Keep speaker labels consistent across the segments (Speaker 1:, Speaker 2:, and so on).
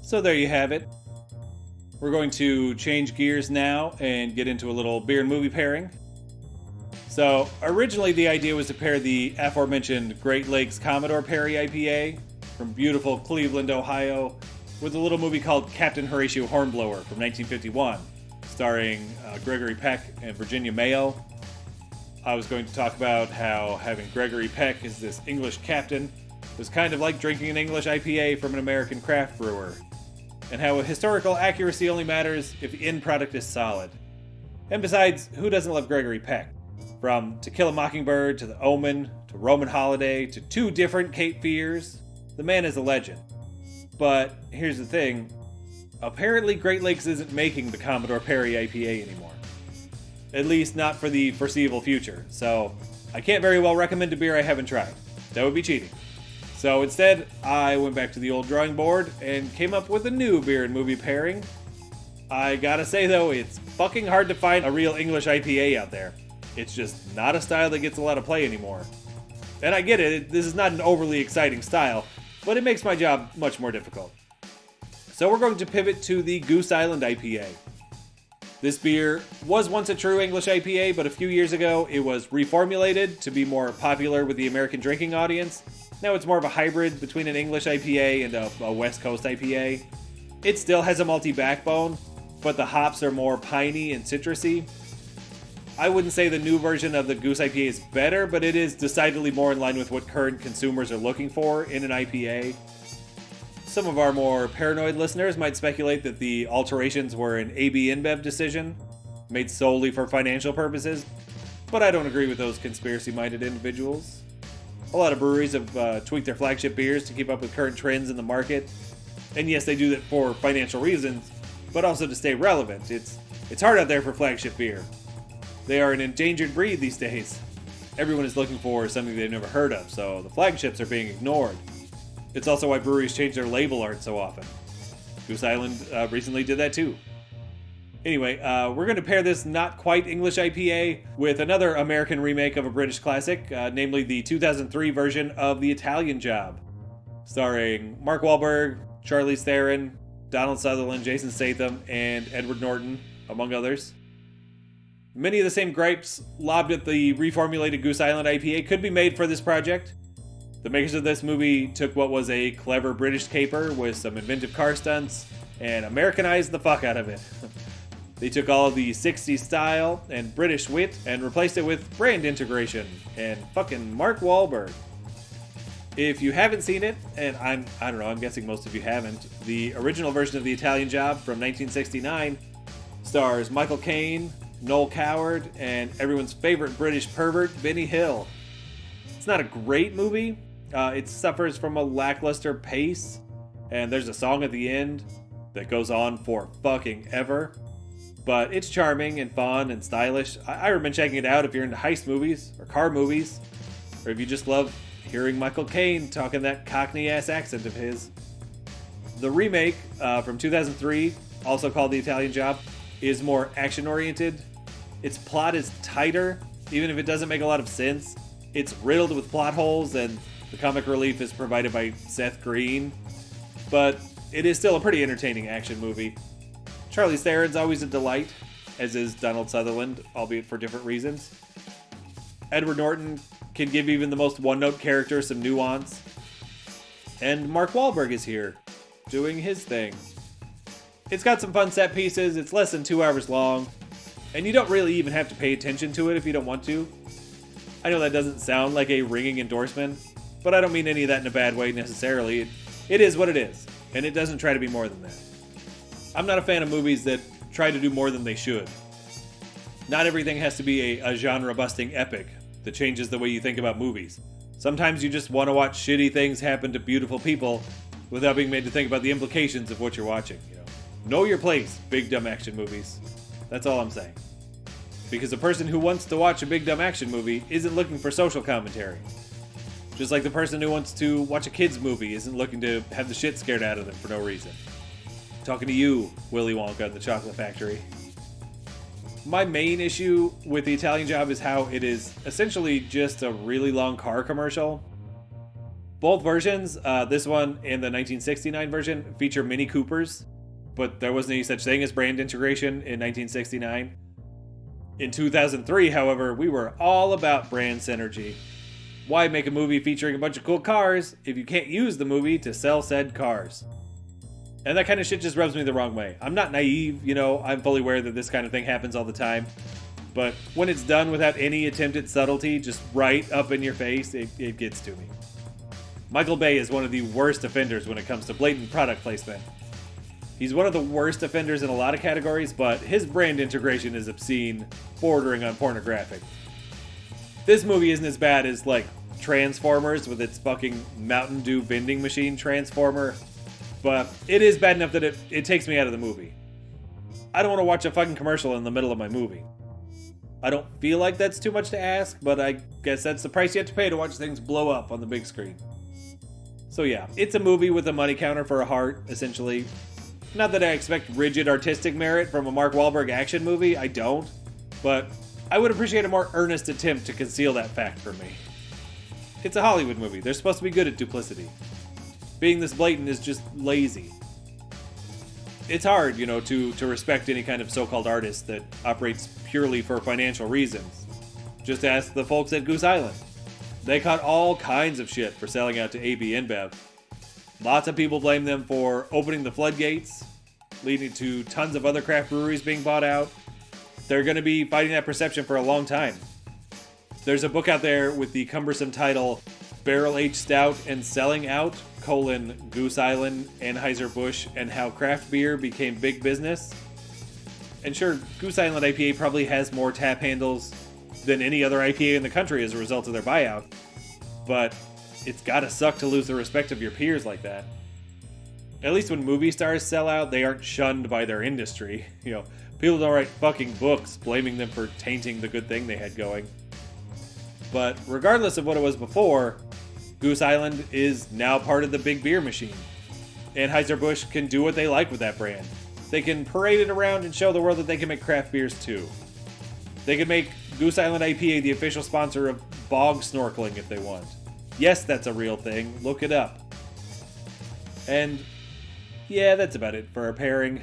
Speaker 1: So there you have it. We're going to change gears now and get into a little beer and movie pairing. So originally the idea was to pair the aforementioned Great Lakes Commodore Perry IPA from beautiful Cleveland, Ohio, with a little movie called Captain Horatio Hornblower from 1951, starring Gregory Peck and Virginia Mayo. I was going to talk about how having Gregory Peck as this English captain was kind of like drinking an English IPA from an American craft brewer, and how historical accuracy only matters if the end product is solid. And besides, who doesn't love Gregory Peck? From To Kill a Mockingbird, to The Omen, to Roman Holiday, to 2 different Cape Fears, the man is a legend. But here's the thing, apparently Great Lakes isn't making the Commodore Perry IPA anymore. At least not for the foreseeable future, so I can't very well recommend a beer I haven't tried. That would be cheating. So instead, I went back to the old drawing board and came up with a new beer and movie pairing. I gotta say though, it's fucking hard to find a real English IPA out there. It's just not a style that gets a lot of play anymore. And I get it, this is not an overly exciting style, but it makes my job much more difficult. So we're going to pivot to the Goose Island IPA. This beer was once a true English IPA, but a few years ago it was reformulated to be more popular with the American drinking audience. Now it's more of a hybrid between an English IPA and a West Coast IPA. It still has a malty backbone, but the hops are more piney and citrusy. I wouldn't say the new version of the Goose IPA is better, but it is decidedly more in line with what current consumers are looking for in an IPA. Some of our more paranoid listeners might speculate that the alterations were an AB InBev decision, made solely for financial purposes, but I don't agree with those conspiracy-minded individuals. A lot of breweries have tweaked their flagship beers to keep up with current trends in the market. And yes, they do that for financial reasons, but also to stay relevant. It's hard out there for flagship beer. They are an endangered breed these days. Everyone is looking for something they've never heard of, so the flagships are being ignored. It's also why breweries change their label art so often. Goose Island recently did that too. Anyway, we're going to pair this not quite English IPA with another American remake of a British classic, namely the 2003 version of The Italian Job, starring Mark Wahlberg, Charlize Theron, Donald Sutherland, Jason Statham, and Edward Norton, among others. Many of the same gripes lobbed at the reformulated Goose Island IPA could be made for this project. The makers of this movie took what was a clever British caper with some inventive car stunts and Americanized the fuck out of it. They took all of the 60s style and British wit and replaced it with brand integration and fucking Mark Wahlberg. If you haven't seen it, and I'm guessing most of you haven't, the original version of The Italian Job from 1969 stars Michael Caine, Noel Coward, and everyone's favorite British pervert, Benny Hill. It's not a great movie. It suffers from a lackluster pace, and there's a song at the end that goes on for fucking ever. But it's charming and fun and stylish. I recommend checking it out if you're into heist movies or car movies, or if you just love hearing Michael Caine talking that Cockney-ass accent of his. The remake from 2003, also called The Italian Job, is more action-oriented. Its plot is tighter, even if it doesn't make a lot of sense. It's riddled with plot holes, and the comic relief is provided by Seth Green. But it is still a pretty entertaining action movie. Charlize Theron's always a delight, as is Donald Sutherland, albeit for different reasons. Edward Norton can give even the most one-note character some nuance. And Mark Wahlberg is here, doing his thing. It's got some fun set pieces, it's less than 2 hours long, and you don't really even have to pay attention to it if you don't want to. I know that doesn't sound like a ringing endorsement, but I don't mean any of that in a bad way necessarily. It is what it is, and it doesn't try to be more than that. I'm not a fan of movies that try to do more than they should. Not everything has to be a genre-busting epic that changes the way you think about movies. Sometimes you just want to watch shitty things happen to beautiful people without being made to think about the implications of what you're watching. Know your place, big dumb action movies. That's all I'm saying. Because a person who wants to watch a big dumb action movie isn't looking for social commentary. Just like the person who wants to watch a kids movie isn't looking to have the shit scared out of them for no reason. Talking to you, Willy Wonka and the Chocolate Factory. My main issue with The Italian Job is how it is essentially just a really long car commercial. Both versions, this one and the 1969 version, feature Mini Coopers, but there wasn't any such thing as brand integration in 1969. In 2003, however, we were all about brand synergy. Why make a movie featuring a bunch of cool cars if you can't use the movie to sell said cars? And that kind of shit just rubs me the wrong way. I'm not naive, I'm fully aware that this kind of thing happens all the time. But when it's done without any attempt at subtlety, just right up in your face, it gets to me. Michael Bay is one of the worst offenders when it comes to blatant product placement. He's one of the worst offenders in a lot of categories, but his brand integration is obscene, bordering on pornographic. This movie isn't as bad as, Transformers with its fucking Mountain Dew vending machine transformer, but it is bad enough that it takes me out of the movie. I don't want to watch a fucking commercial in the middle of my movie. I don't feel like that's too much to ask, but I guess that's the price you have to pay to watch things blow up on the big screen. So yeah, it's a movie with a money counter for a heart, essentially. Not that I expect rigid artistic merit from a Mark Wahlberg action movie, I don't, but I would appreciate a more earnest attempt to conceal that fact from me. It's a Hollywood movie, they're supposed to be good at duplicity. Being this blatant is just lazy. It's hard, to respect any kind of so-called artist that operates purely for financial reasons. Just ask the folks at Goose Island. They caught all kinds of shit for selling out to AB InBev. Lots of people blame them for opening the floodgates, leading to tons of other craft breweries being bought out. They're going to be fighting that perception for a long time. There's a book out there with the cumbersome title, Barrel Aged Stout and Selling Out, Goose Island, Anheuser-Busch, and How Craft Beer Became Big Business. And sure, Goose Island IPA probably has more tap handles than any other IPA in the country as a result of their buyout. But it's gotta suck to lose the respect of your peers like that. At least when movie stars sell out, they aren't shunned by their industry. People don't write fucking books blaming them for tainting the good thing they had going. But regardless of what it was before, Goose Island is now part of the big beer machine. Anheuser-Busch can do what they like with that brand. They can parade it around and show the world that they can make craft beers too. They can make Goose Island IPA the official sponsor of bog snorkeling if they want. Yes, that's a real thing. Look it up. And yeah, that's about it for our pairing.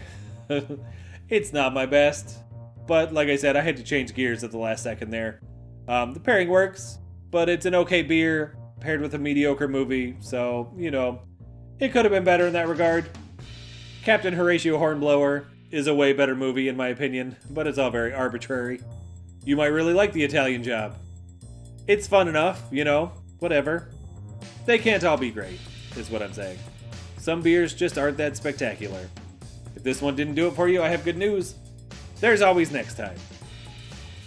Speaker 1: It's not my best, but like I said, I had to change gears at the last second there. The pairing works, but it's an okay beer paired with a mediocre movie, so, it could have been better in that regard. Captain Horatio Hornblower is a way better movie in my opinion, but it's all very arbitrary. You might really like The Italian Job. It's fun enough, whatever. They can't all be great, is what I'm saying. Some beers just aren't that spectacular. If this one didn't do it for you, I have good news. There's always next time.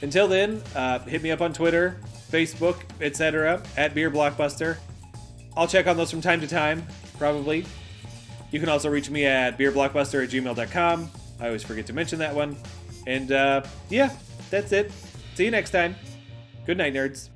Speaker 1: Until then, hit me up on Twitter, Facebook, etc. at Beer Blockbuster. I'll check on those from time to time, probably. You can also reach me at beerblockbuster@gmail.com. I always forget to mention that one. And yeah, that's it. See you next time. Good night, nerds.